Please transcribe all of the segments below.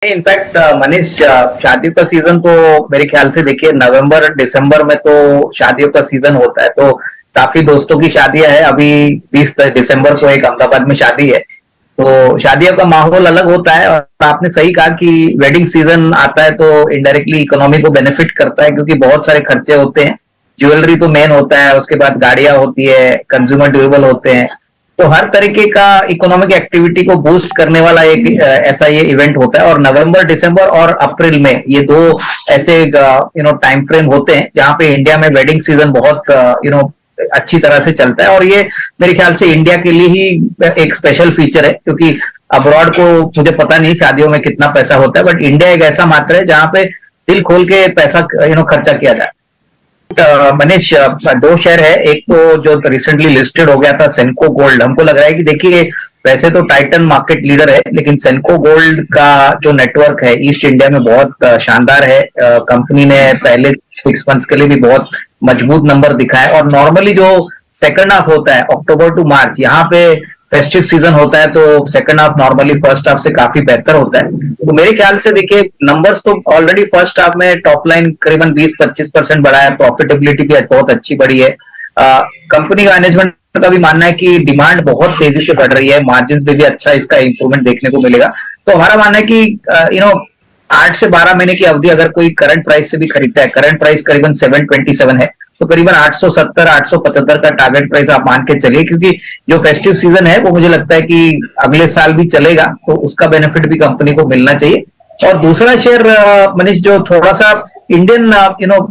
In fact Manish, शादियों का season तो मेरे ख्याल से देखिए नवंबर दिसंबर में तो शादियों का सीजन होता है। तो काफी दोस्तों की शादियां हैं। अभी 20 दिसंबर को एक अहमदाबाद में शादी है। तो शादियों का माहौल अलग होता है। और आपने सही कहा कि वेडिंग सीजन आता है तो इनडायरेक्टली इकोनॉमी को बेनिफिट करता है, क्योंकि बहुत सारे खर्चे होते हैं। ज्वेलरी तो मेन होता है, उसके बाद गाड़ियां होती है, कंज्यूमर ड्यूरेबल होते हैं। तो हर तरीके का इकोनॉमिक एक्टिविटी को बूस्ट करने वाला एक ऐसा ये इवेंट होता है। और नवंबर दिसंबर और अप्रैल में ये दो ऐसे टाइम फ्रेम होते हैं जहां पे इंडिया में वेडिंग सीजन बहुत अच्छी तरह से चलता है। और ये मेरे ख्याल से इंडिया के लिए ही एक स्पेशल फीचर है, क्योंकि अब्रॉड को मुझे पता नहीं शादियों में कितना पैसा होता है, बट इंडिया एक ऐसा मात्र है जहां पे दिल खोल के पैसा खर्चा किया जाए। मनीष, दो शेयर है। एक तो जो रिसेंटली लिस्टेड हो गया था सेंको गोल्ड, हमको लग रहा है कि देखिए वैसे तो टाइटन मार्केट लीडर है, लेकिन सेंको गोल्ड का जो नेटवर्क है ईस्ट इंडिया में बहुत शानदार है। कंपनी ने पहले 6 मंथ्स के लिए भी बहुत मजबूत नंबर दिखाए। और नॉर्मली जो सेकंड हाफ होता है अक्टूबर टू मार्च, यहाँ पे फेस्टिव सीजन होता है, तो second half normally first half से काफी बेहतर होता है। तो मेरे ख्याल से देखिए नंबर्स तो ऑलरेडी फर्स्ट हाफ में टॉप लाइन करीबन 20-25% बढ़ा है, प्रॉफिटेबिलिटी भी बहुत अच्छी बढ़ी है। कंपनी मैनेजमेंट का भी मानना है कि डिमांड बहुत तेजी से बढ़ रही है, मार्जिन में भी अच्छा इसका इंप्रूवमेंट देखने को मिलेगा। तो हमारा मानना है कि 8 से 12 महीने की अवधि अगर कोई करंट प्राइस से भी खरीदता है, करंट प्राइस करीबन 727 है, तो करीबन 870-875 का टारगेट प्राइस आप मान के चलिए, क्योंकि जो फेस्टिव सीजन है वो मुझे लगता है कि अगले साल भी चलेगा, तो उसका बेनिफिट भी कंपनी को मिलना चाहिए। और दूसरा शेयर मनीष, जो थोड़ा सा इंडियन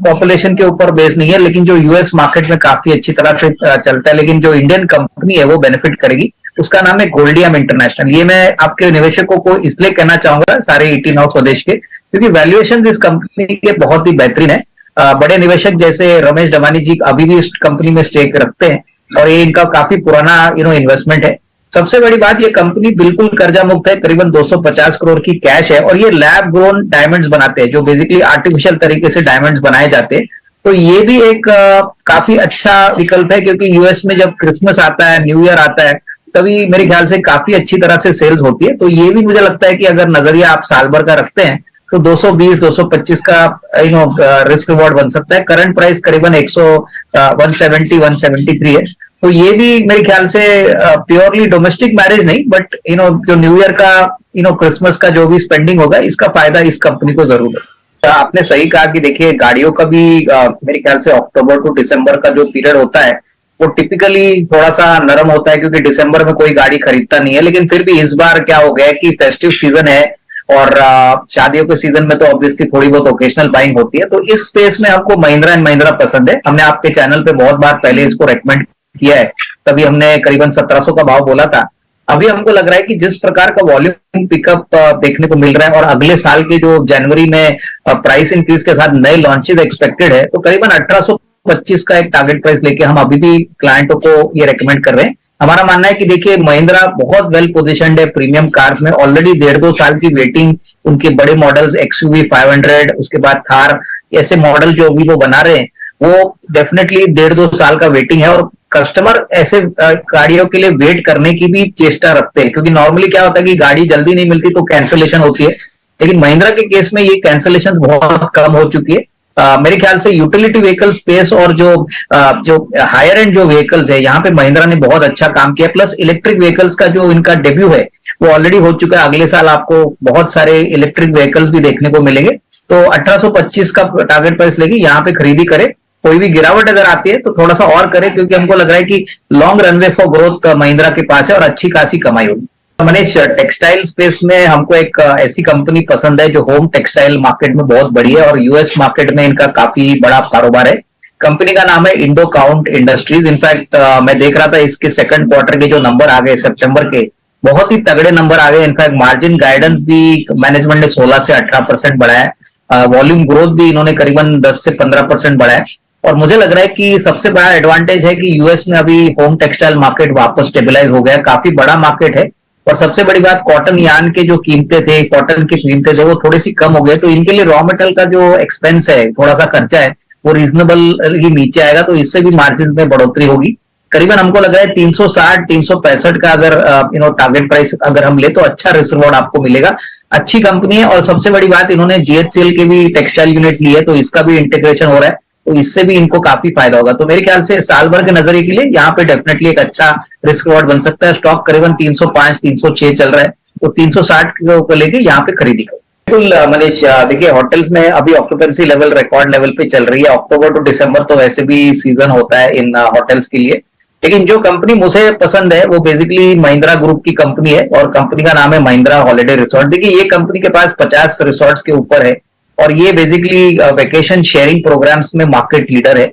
पॉपुलेशन के ऊपर बेस नहीं है, लेकिन जो यूएस मार्केट में काफी अच्छी तरह से चलता है, लेकिन जो इंडियन कंपनी है वो बेनिफिट करेगी, उसका नाम है गोल्डियम इंटरनेशनल। ये मैं आपके निवेशकों को इसलिए कहना चाहूंगा, सारे 18 स्वदेश के, क्योंकि वैल्यूएशन इस कंपनी के बहुत ही बेहतरीन है। बड़े निवेशक जैसे रमेश डमानी जी अभी भी इस कंपनी में स्टेक रखते हैं, और ये इनका काफी पुराना इन्वेस्टमेंट है। सबसे बड़ी बात, ये कंपनी बिल्कुल कर्जा मुक्त है, करीबन 250 करोड़ की कैश है, और ये लैब ग्रोन डायमंड्स बनाते हैं, जो बेसिकली आर्टिफिशियल तरीके से डायमंड्स बनाए जाते हैं। तो ये भी एक काफी अच्छा विकल्प है, क्योंकि यूएस में जब क्रिसमस आता है, न्यू ईयर आता है, तभी मेरे ख्याल से काफी अच्छी तरह से सेल्स होती है। तो ये भी मुझे लगता है कि अगर नजरिया आप साल भर का रखते हैं तो 220-225 का रिस्क रिवॉर्ड बन सकता है। करंट प्राइस करीबन 170-173 है। तो ये भी मेरे ख्याल से प्योरली डोमेस्टिक मैरिज नहीं, बट जो न्यू ईयर का क्रिसमस का जो भी स्पेंडिंग होगा, इसका फायदा इस कंपनी को जरूर है। तो आपने सही कहा कि देखिए गाड़ियों का भी मेरे ख्याल से अक्टूबर टू दिसंबर का जो पीरियड होता है वो टिपिकली थोड़ा सा नरम होता है, क्योंकि दिसंबर में कोई गाड़ी खरीदता नहीं है। लेकिन फिर भी इस बार क्या हो गया कि फेस्टिव सीजन है, और शादियों के सीजन में तो ऑब्वियसली थोड़ी बहुत ओकेशनल बाइंग होती है। तो इस स्पेस में हमको महिंद्रा एंड महिंद्रा पसंद है। हमने आपके चैनल पे बहुत बार पहले इसको रेकमेंड किया है, तभी हमने करीबन 1700 का भाव बोला था। अभी हमको लग रहा है कि जिस प्रकार का वॉल्यूम पिकअप देखने को मिल रहा है, और अगले साल के जो जनवरी में प्राइस इंक्रीज के साथ नए लॉन्चेज एक्सपेक्टेड है, तो करीबन 1825 का एक टारगेट प्राइस लेके हम अभी भी क्लाइंटों को ये रेकमेंड कर रहे हैं। हमारा मानना है कि देखिए महिंद्रा बहुत वेल पोजिशन्ड है प्रीमियम कार्स में। ऑलरेडी 1.5-2 साल की वेटिंग उनके बड़े मॉडल्स XUV 500, उसके बाद थार, ऐसे मॉडल जो अभी वो बना रहे हैं, वो डेफिनेटली 1.5-2 साल का वेटिंग है। और कस्टमर ऐसे गाड़ियों के लिए वेट करने की भी चेष्टा रखते हैं, क्योंकि नॉर्मली क्या होता है कि गाड़ी जल्दी नहीं मिलती तो कैंसिलेशन होती है, लेकिन महिंद्रा के केस में ये कैंसिलेशन बहुत कम हो चुकी है। मेरे ख्याल से यूटिलिटी व्हीकल स्पेस और जो हायर एंड जो व्हीकल्स है, यहाँ पे महिंद्रा ने बहुत अच्छा काम किया। प्लस इलेक्ट्रिक व्हीकल्स का जो इनका डेब्यू है वो ऑलरेडी हो चुका है। अगले साल आपको बहुत सारे इलेक्ट्रिक व्हीकल्स भी देखने को मिलेंगे। तो 1825 का टारगेट प्राइस लेगी, यहाँ पे खरीदी करे। कोई भी गिरावट अगर आती है तो थोड़ा सा और करे, क्योंकि हमको लग रहा है कि long runway for growth Mahindra के पास है और अच्छी खासी कमाई होगी। मनीष, टेक्सटाइल स्पेस में हमको एक ऐसी कंपनी पसंद है जो होम टेक्सटाइल मार्केट में बहुत बड़ी है, और यूएस मार्केट में इनका काफी बड़ा कारोबार है। कंपनी का नाम है इंडो काउंट इंडस्ट्रीज। इनफैक्ट मैं देख रहा था इसके सेकंड क्वार्टर के जो नंबर आ गए सितंबर के, बहुत ही तगड़े नंबर आ गए। इनफैक्ट मार्जिन गाइडेंस भी मैनेजमेंट ने 16 से 18% बढ़ाया। वॉल्यूम ग्रोथ भी इन्होंने करीबन 10 से 15% बढ़ाया। और मुझे लग रहा है कि सबसे बड़ा एडवांटेज है कि यूएस में अभी होम टेक्सटाइल मार्केट वापस स्टेबलाइज हो गया, काफी बड़ा मार्केट है। और सबसे बड़ी बात, कॉटन यार्न के जो कीमतें थे, कॉटन की कीमतें थे, वो थोड़ी सी कम हो गई। तो इनके लिए रॉ मेटेरियल का जो एक्सपेंस है, थोड़ा सा खर्चा है, वो रीजनेबल ही नीचे आएगा, तो इससे भी मार्जिन में बढ़ोतरी होगी। करीबन हमको लग रहा है 360-365 का अगर टारगेट प्राइस अगर हम ले तो अच्छा रिस्क रिवॉर्ड आपको मिलेगा। अच्छी कंपनी है। और सबसे बड़ी बात, इन्होंने जीएचसीएल के भी टेक्सटाइल यूनिट ली है, तो इसका भी इंटीग्रेशन हो रहा है, तो इससे भी इनको काफी फायदा होगा। तो मेरे ख्याल से साल भर के नजरिए के लिए यहाँ पे डेफिनेटली एक अच्छा रिस्क रिवॉर्ड बन सकता है। स्टॉक करीबन 305 306 चल रहा है, तो 360 को लेके यहाँ पे खरीदी करो। बिल्कुल मनीष, देखिए होटल्स में अभी ऑक्यूपेंसी लेवल रिकॉर्ड लेवल पे चल रही है। अक्टूबर टू दिसंबर तो वैसे भी सीजन होता है इन होटल्स के लिए। लेकिन जो कंपनी मुझे पसंद है वो बेसिकली महिंद्रा ग्रुप की कंपनी है, और कंपनी का नाम है महिंद्रा हॉलिडे रिसोर्ट। देखिए ये कंपनी के पास 50 रिसोर्ट्स के ऊपर है, और ये बेसिकली वेकेशन शेयरिंग प्रोग्राम्स में मार्केट लीडर है।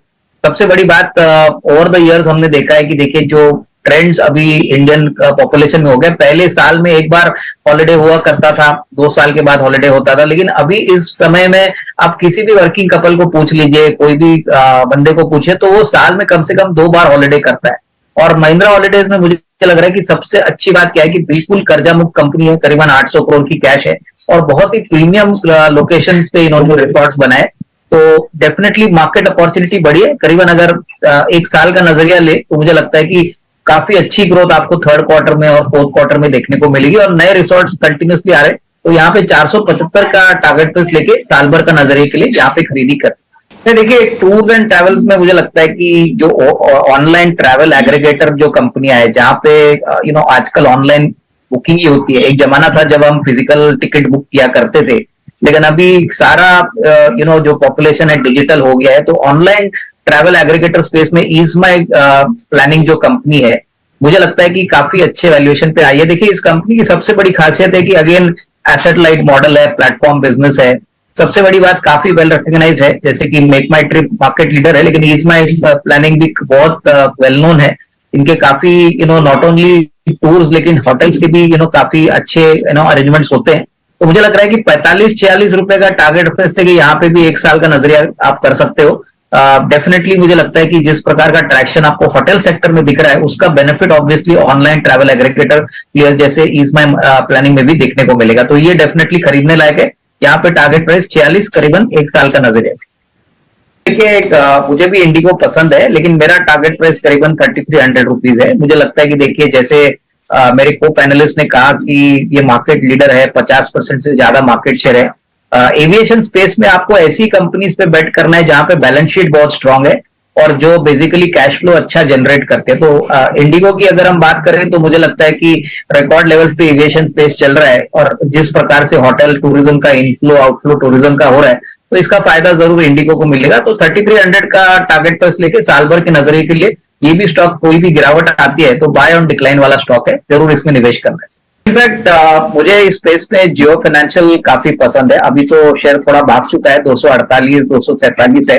सबसे बड़ी बात, ओवर द इयर्स हमने देखा है कि देखिए जो ट्रेंड्स अभी इंडियन पॉपुलेशन में हो गए, पहले साल में एक बार हॉलिडे हुआ करता था, 2 साल के बाद हॉलिडे होता था, लेकिन अभी इस समय में आप किसी भी वर्किंग कपल को पूछ लीजिए, कोई भी बंदे को पूछे, तो वो साल में कम से कम 2 बार हॉलिडे करता है। और महिंद्रा हॉलिडेज में मुझे लग रहा है कि सबसे अच्छी बात क्या है कि बिल्कुल कर्जा मुक्त कंपनी है, करीबन 800 करोड़ की कैश है, और बहुत ही प्रीमियम लोकेशन पे इन्होंने रिसोर्ट्स बनाए। तो डेफिनेटली मार्केट अपॉर्चुनिटी बढ़ी है। करीबन अगर एक साल का नजरिया ले तो मुझे लगता है कि काफी अच्छी ग्रोथ आपको थर्ड क्वार्टर में और फोर्थ क्वार्टर में देखने को मिलेगी, और नए रिसोर्ट्स कंटिन्यूसली आ रहे हैं। तो यहाँ पे 475 का टारगेट प्राइस लेके साल भर का नजरिए के लिए यहाँ पे खरीदी कर सकते हैं। देखिए टूर्स एंड ट्रैवल्स में मुझे लगता है कि जो ऑनलाइन ट्रैवल एग्रीगेटर जो कंपनियां है, जहाँ पे आजकल ऑनलाइन बुकिंग ही होती है। एक जमाना था जब हम फिजिकल टिकट बुक किया करते थे, लेकिन अभी सारा जो पॉपुलेशन है डिजिटल हो गया है। तो ऑनलाइन ट्रैवल एग्रीगेटर स्पेस में ईज माई प्लानिंग जो कंपनी है, मुझे लगता है कि काफी अच्छे वैल्यूएशन पे आई है। देखिए इस कंपनी की सबसे बड़ी खासियत है कि अगेन एसेट लाइट मॉडल है, प्लेटफॉर्म बिजनेस है। सबसे बड़ी बात, काफी वेल रिकॉग्नाइज्ड है, जैसे कि मेक माई ट्रिप मार्केट लीडर है, लेकिन ईज माई प्लानिंग भी बहुत वेल नोन है। इनके काफी नॉट ओनली टूर्स लेकिन होटल्स के भी काफी अच्छे अरेंजमेंट्स होते हैं। तो मुझे लग रहा है कि 45-46 रुपए का टारगेट प्राइस से यहाँ पे भी एक साल का नजरिया आप कर सकते हो। डेफिनेटली मुझे लगता है कि जिस प्रकार का ट्रैक्शन आपको होटल सेक्टर में दिख रहा है, उसका benefit obviously online travel aggregator players जैसे ईज माई प्लानिंग में भी देखने को मिलेगा। तो ये डेफिनेटली खरीदने लायक है। यहाँ पे टारगेट प्राइस 46, करीबन एक साल का नजरिया। देखिए मुझे भी इंडिगो पसंद है, लेकिन मेरा टारगेट प्राइस करीबन 3300 रुपीज है। मुझे लगता है कि देखिए जैसे मेरे को पैनलिस्ट ने कहा कि ये मार्केट लीडर है, 50% से ज्यादा मार्केट शेयर है। एविएशन स्पेस में आपको ऐसी कंपनीज पे बेट करना है जहां पे बैलेंस शीट बहुत स्ट्रांग है और जो बेसिकली कैश फ्लो अच्छा जनरेट करते हैं। तो इंडिगो की अगर हम बात करें तो मुझे लगता है कि रिकॉर्ड लेवल पे एविएशन स्पेस चल रहा है, और जिस प्रकार से होटल टूरिज्म का इनफ्लो आउटफ्लो टूरिज्म का हो रहा है, तो इसका फायदा जरूर इंडिगो को मिलेगा। तो 3300 का टारगेट प्राइस लेके साल भर के नजरिए के लिए ये भी स्टॉक, कोई भी गिरावट आती है तो बाय ऑन डिक्लाइन वाला स्टॉक है, जरूर इसमें निवेश करना है। इनफैक्ट मुझे इस स्पेस में जियो फाइनेंशियल काफी पसंद है। अभी तो शेयर थोड़ा भाग चुका है, 248 247 है।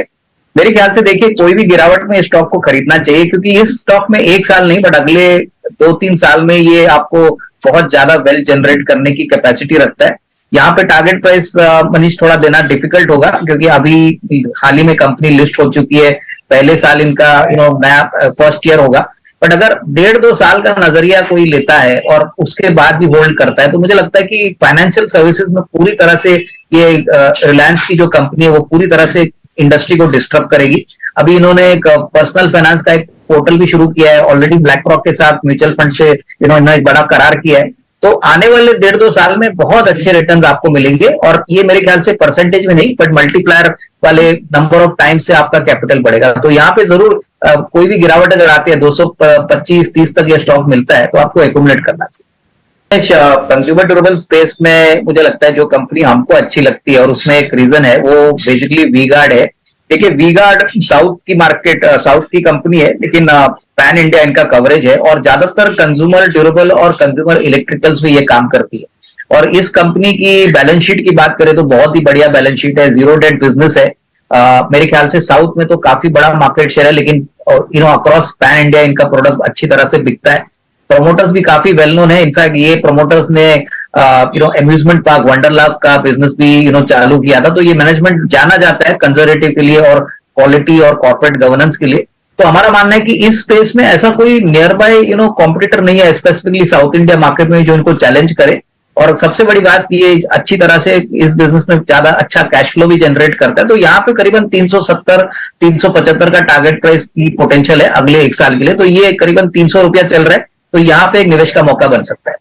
मेरे ख्याल से देखिए कोई भी गिरावट में स्टॉक को खरीदना चाहिए, क्योंकि इस स्टॉक में एक साल नहीं बट अगले 2-3 साल में ये आपको बहुत ज्यादा वेल्थ जनरेट करने की कैपेसिटी रखता है। यहाँ पे टारगेट प्राइस मनीष थोड़ा देना डिफिकल्ट होगा, क्योंकि अभी हाल ही में कंपनी लिस्ट हो चुकी है, पहले साल इनका नया फर्स्ट ईयर होगा। बट अगर 1.5-2 साल का नजरिया कोई लेता है और उसके बाद भी होल्ड करता है, तो मुझे लगता है कि फाइनेंशियल सर्विसेज में पूरी तरह से ये रिलायंस की जो कंपनी है वो पूरी तरह से इंडस्ट्री को डिस्टर्ब करेगी। अभी इन्होंने एक पर्सनल फाइनेंस का एक पोर्टल भी शुरू किया है, ऑलरेडी ब्लैक रॉक के साथ म्यूचुअल फंड से इन्होंने एक बड़ा करार किया है। तो आने वाले 1.5-2 साल में बहुत अच्छे रिटर्न आपको मिलेंगे, और ये मेरे ख्याल से परसेंटेज में नहीं बट मल्टीप्लायर वाले नंबर ऑफ टाइम से आपका कैपिटल बढ़ेगा। तो यहाँ पे जरूर कोई भी गिरावट अगर आती है 225-30 तक ये स्टॉक मिलता है तो आपको एकोमुलेट करना चाहिए। कंज्यूमर ड्यूरेबल स्पेस में मुझे लगता है जो कंपनी हमको अच्छी लगती है, और उसमें एक रीजन है, वो बेसिकली वी गार्ड है। देखिए वी गार्ड साउथ की मार्केट, साउथ की कंपनी है, लेकिन पैन इंडिया इनका कवरेज है, और ज्यादातर कंज्यूमर ड्यूरेबल और कंज्यूमर इलेक्ट्रिकल्स में ये काम करती है। और इस कंपनी की बैलेंस शीट की बात करें तो बहुत ही बढ़िया बैलेंस शीट है, जीरो डेट बिजनेस है। मेरे ख्याल से साउथ में तो काफी बड़ा मार्केट शेयर है, लेकिन अक्रॉस पैन इंडिया इनका प्रोडक्ट अच्छी तरह से बिकता है। प्रोमोटर्स भी काफी वेल नोन है। इनफैक्ट ये प्रोमोटर्स ने अम्यूजमेंट पार्क वंडरलैंड का बिजनेस भी चालू किया था। तो ये मैनेजमेंट जाना जाता है कंजर्वेटिव के लिए और क्वालिटी और कॉर्पोरेट गवर्नेंस के लिए। तो हमारा मानना है कि इस स्पेस में ऐसा कोई नियर बाय कॉम्पिटिटर नहीं है स्पेसिफिकली साउथ इंडिया मार्केट में जो इनको चैलेंज करे। और सबसे बड़ी बात, ये अच्छी तरह से इस बिजनेस में ज्यादा अच्छा कैश फ्लो भी जनरेट करता है। तो यहाँ पे करीबन 370-375 का टारगेट प्राइस की पोटेंशियल है अगले एक साल के लिए। तो ये करीबन 300 रुपया चल रहा है, तो यहाँ पे एक निवेश का मौका बन सकता है।